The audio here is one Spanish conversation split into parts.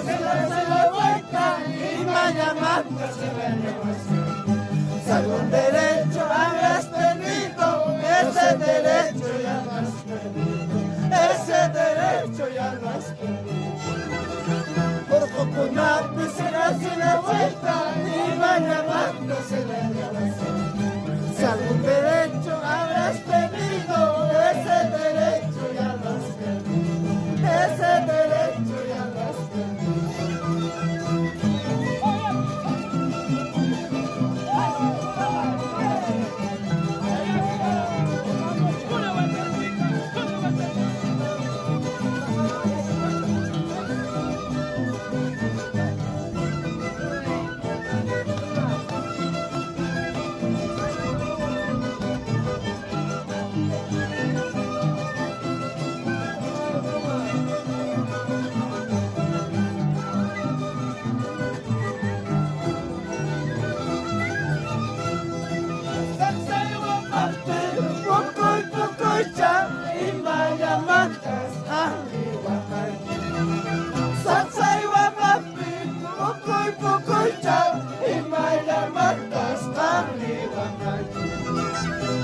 Se la vuelta y va llamando si algún derecho habrás perdido, ese derecho ya lo has perdido, ese derecho ya lo has perdido. Por poco no será si la vuelta y va llamando se la llama. Si algún derecho habrás perdido, ese derecho ya lo has perdido, ese derecho ya lo has perdido.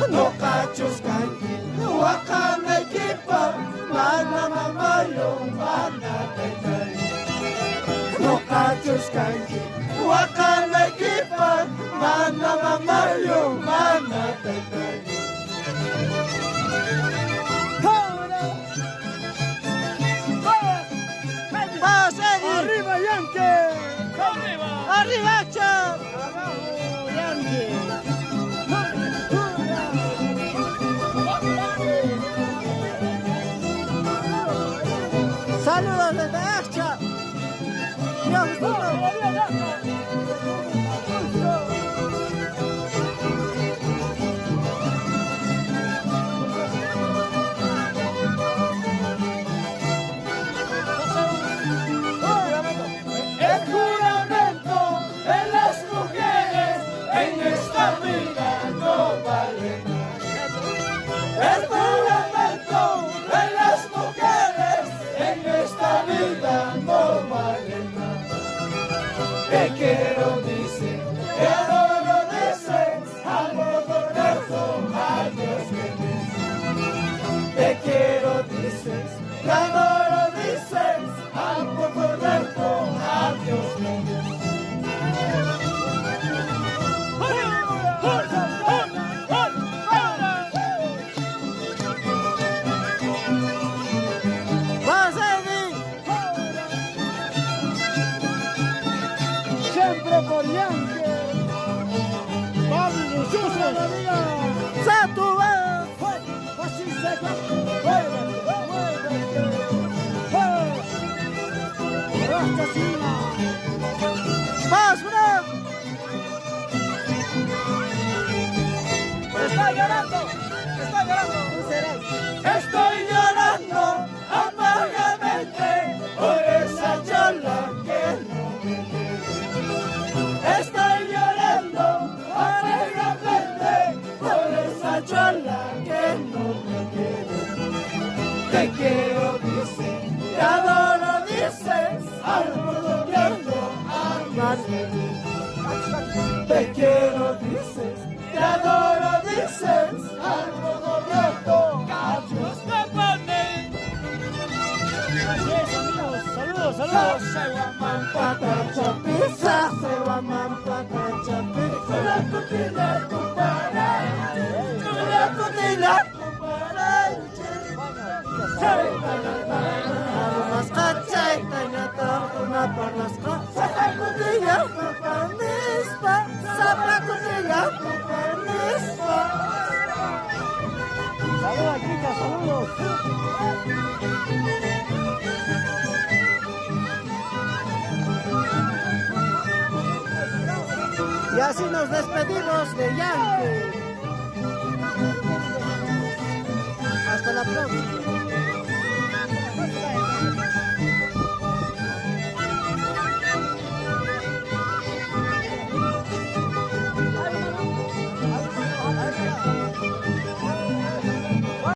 No cachos kanki, wakame kipa, mana mamayo, mana tetai. No cachos kanki, wakame kipa, mana mamayo, mana tetai. ¡Arriba, Yankee! ¡Arriba! ¡Arriba, Chap! ¡Abajo, Yankee! ¡Saludos desde Acha! ¡Dios te quiero, dice, te adoro, dice, al modo adiós que dices. Te quiero, dices, te adoro, dices, al modo adiós que dices. Siempre por Yankee, Pablo Suso, Satuba, así se ¡más, bro! ¡Está llorando! ¡Está llorando! ¡Estoy llorando amargamente por esa charla que no me quiere! Estoy llorando amargamente por esa charla que no me quiere. Te quiero, dices, te adoro, dices, al mundo pierdo, adiós que dices. Te quiero, dices, te adoro, dices, al mundo pierdo, adiós que pone. Así es, amigos, saludos, saludos. Se va man chapisa, se va man chapisa, la cocina compadre, la cocina compadre. Las cachai, tañata, una por las cosas, sacudilla, papanispa, sacudilla, papanispa. Saludos, chicas, saludos. Y así nos despedimos de Yankee. Hasta la próxima.